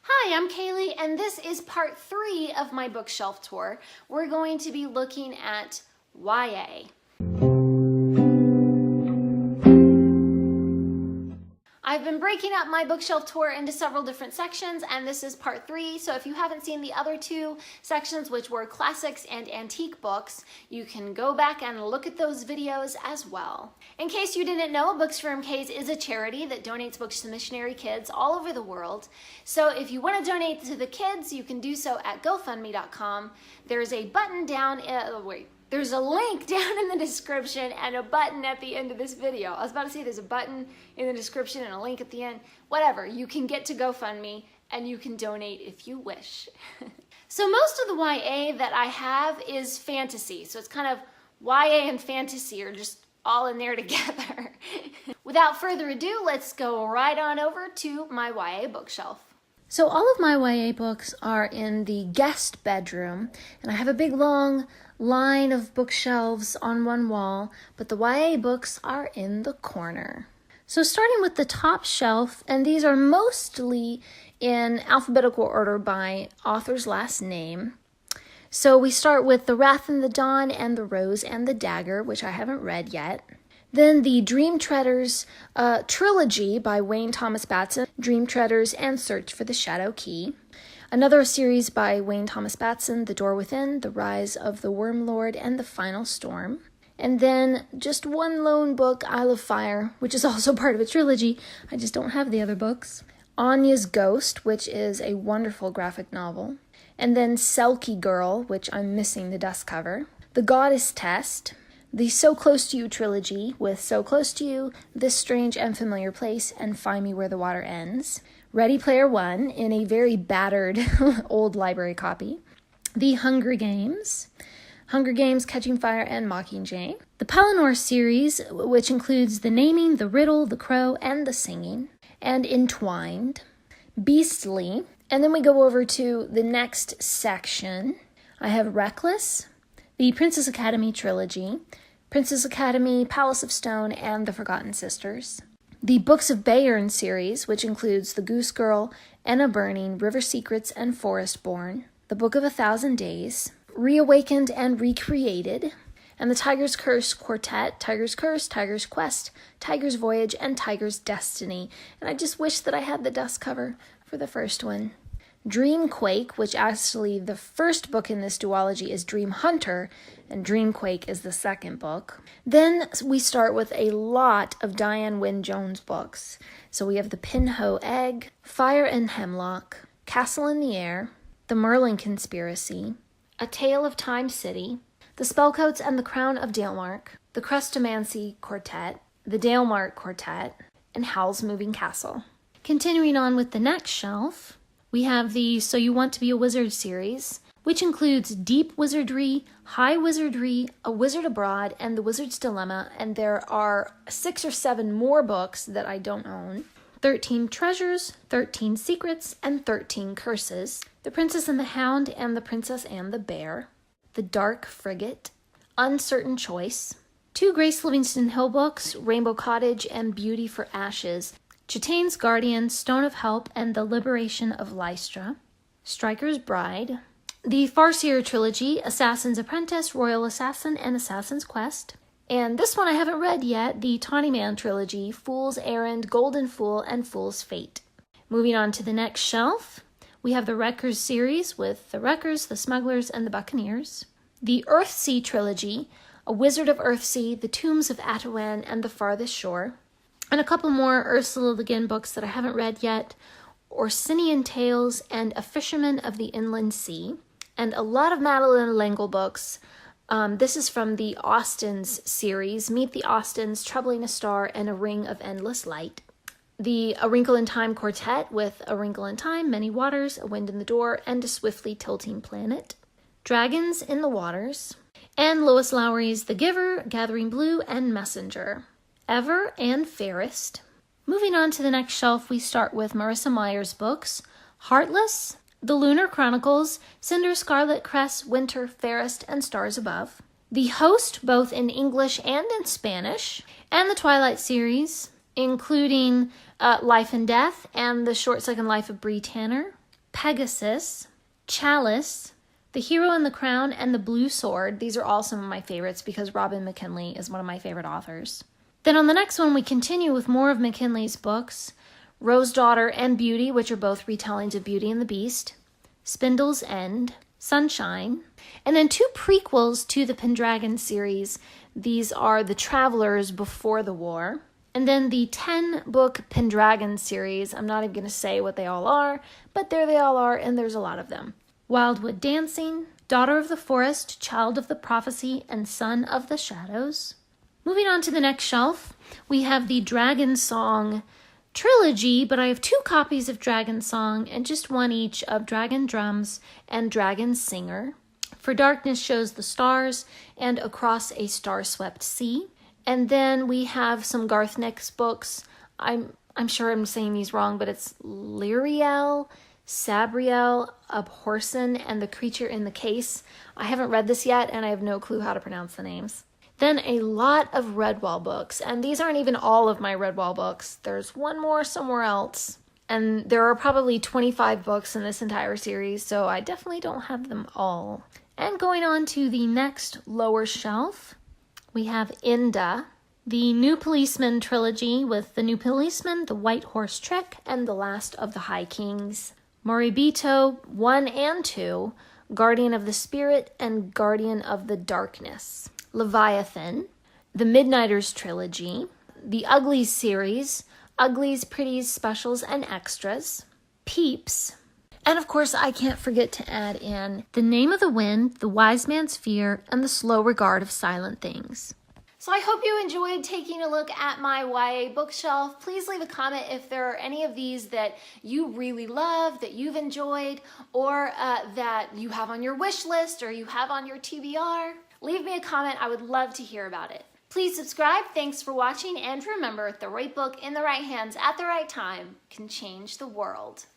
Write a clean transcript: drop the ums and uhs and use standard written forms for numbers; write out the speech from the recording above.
Hi, I'm Kaylee, and this is part 3 of my bookshelf tour. We're going to be looking at YA. I've been breaking up my bookshelf tour into several different sections, and this is part 3. So if you haven't seen the other 2 sections, which were classics and antique books, you can go back and look at those videos as well. In case you didn't know, Books for MKs is a charity that donates books to missionary kids all over the world. So if you want to donate to the kids, you can do so at GoFundMe.com. There's a button down, there's a link down in the description and a button at the end of this video. I was about to say there's a button in the description and a link at the end. Whatever, you can get to GoFundMe and you can donate if you wish. So most of the YA that I have is fantasy. So it's kind of YA and fantasy are just all in there together. Without further ado, let's go right on over to my YA bookshelf. So all of my YA books are in the guest bedroom, and I have a big long line of bookshelves on one wall, but the YA books are in the corner. So starting with the top shelf, and these are mostly in alphabetical order by author's last name. So we start with The Wrath and the Dawn and The Rose and the Dagger, which I haven't read yet. Then the Dream Treaders trilogy by Wayne Thomas Batson, Dream Treaders and Search for the Shadow Key. Another series by Wayne Thomas Batson, The Door Within, The Rise of the Worm Lord, and The Final Storm. And then just one lone book, Isle of Fire, which is also part of a trilogy. I just don't have the other books. Anya's Ghost, which is a wonderful graphic novel. And then Selkie Girl, which I'm missing the dust cover. The Goddess Test. The So Close to You trilogy with So Close to You, This Strange and Familiar Place, and Find Me Where the Water Ends. Ready Player One in a very battered old library copy. The Hunger Games, Catching Fire, and Mockingjay. The Pelennor series, which includes The Naming, The Riddle, The Crow, and The Singing. And Entwined. Beastly. And then we go over to the next section. I have Reckless, the Princess Academy trilogy, Princess Academy, Palace of Stone, and The Forgotten Sisters. The Books of Bayern series, which includes The Goose Girl, Enna Burning, River Secrets, and Forest Born. The Book of a Thousand Days, Reawakened and Recreated, and the Tiger's Curse quartet, Tiger's Curse, Tiger's Quest, Tiger's Voyage, and Tiger's Destiny. And I just wish that I had the dust cover for the first one. Dreamquake, which actually the first book in this duology is Dream Hunter, and Dreamquake is the second book. Then we start with a lot of Diane Wynne Jones books. So we have The Pinhole Egg, Fire and Hemlock, Castle in the Air, The Merlin Conspiracy, A Tale of Time City, The Spellcoats and the Crown of Dalemark, The Crustomancy Quartet, The Dalemark Quartet, and Howl's Moving Castle. Continuing on with the next shelf, we have the So You Want to Be a Wizard series, which includes Deep Wizardry, High Wizardry, A Wizard Abroad, and The Wizard's Dilemma, and there are 6 or 7 more books that I don't own. 13 Treasures, 13 Secrets, and 13 Curses, The Princess and the Hound, and The Princess and the Bear, The Dark Frigate, Uncertain Choice, 2 Grace Livingston Hill books, Rainbow Cottage and Beauty for Ashes, Chitane's Guardian, Stone of Help, and The Liberation of Lystra, Striker's Bride, the Farseer trilogy, Assassin's Apprentice, Royal Assassin, and Assassin's Quest, and this one I haven't read yet, the Tawny Man trilogy, Fool's Errand, Golden Fool, and Fool's Fate. Moving on to the next shelf, we have the Wreckers series with the Wreckers, the Smugglers, and the Buccaneers, the Earthsea trilogy, A Wizard of Earthsea, The Tombs of Atuan, and The Farthest Shore, and a couple more Ursula Le Guin books that I haven't read yet, Orsinian Tales and A Fisherman of the Inland Sea, and a lot of Madeleine L'Engle books. This is from the Austins series, Meet the Austins, Troubling a Star, and A Ring of Endless Light. The A Wrinkle in Time quartet with A Wrinkle in Time, Many Waters, A Wind in the Door, and A Swiftly Tilting Planet. Dragons in the Waters, and Lois Lowry's The Giver, Gathering Blue, and Messenger. Ever and Fairest. Moving on to the next shelf, we start with Marissa Meyer's books, Heartless, The Lunar Chronicles, Cinder, Scarlet Cress, Winter, Fairest, and Stars Above. The Host, both in English and in Spanish, and the Twilight series, including Life and Death and The Short Second Life of Bree Tanner. Pegasus, Chalice, The Hero and the Crown, and The Blue Sword. These are all some of my favorites because Robin McKinley is one of my favorite authors. Then on the next one, we continue with more of McKinley's books. Rose Daughter and Beauty, which are both retellings of Beauty and the Beast. Spindle's End, Sunshine, and then 2 prequels to the Pendragon series. These are The Travelers Before the War, and then the 10-book Pendragon series. I'm not even going to say what they all are, but there they all are, and there's a lot of them. Wildwood Dancing, Daughter of the Forest, Child of the Prophecy, and Son of the Shadows. Moving on to the next shelf, we have the Dragon Song trilogy, but I have 2 copies of Dragon Song and just 1 each of Dragon Drums and Dragon Singer. For Darkness Shows the Stars and Across a Star-Swept Sea. And then we have some Garth Nix books. I'm sure I'm saying these wrong, but it's Lyriel, Sabriel, Abhorsen, and The Creature in the Case. I haven't read this yet, and I have no clue how to pronounce the names. Then a lot of Redwall books, and these aren't even all of my Redwall books. There's one more somewhere else, and there are probably 25 books in this entire series, so I definitely don't have them all. And going on to the next lower shelf, we have Inda, the New Policeman trilogy with The New Policeman, The White Horse Trick, and The Last of the High Kings. Moribito 1 and 2, Guardian of the Spirit, and Guardian of the Darkness. Leviathan, the Midnighters trilogy, the Uglies series, Uglies, Pretties, Specials, and Extras, Peeps, and of course I can't forget to add in The Name of the Wind, The Wise Man's Fear, and The Slow Regard of Silent Things. So I hope you enjoyed taking a look at my YA bookshelf. Please leave a comment if there are any of these that you really love, that you've enjoyed, or that you have on your wish list or you have on your TBR. Leave me a comment. I would love to hear about it. Please subscribe. Thanks for watching. And remember, the right book in the right hands at the right time can change the world.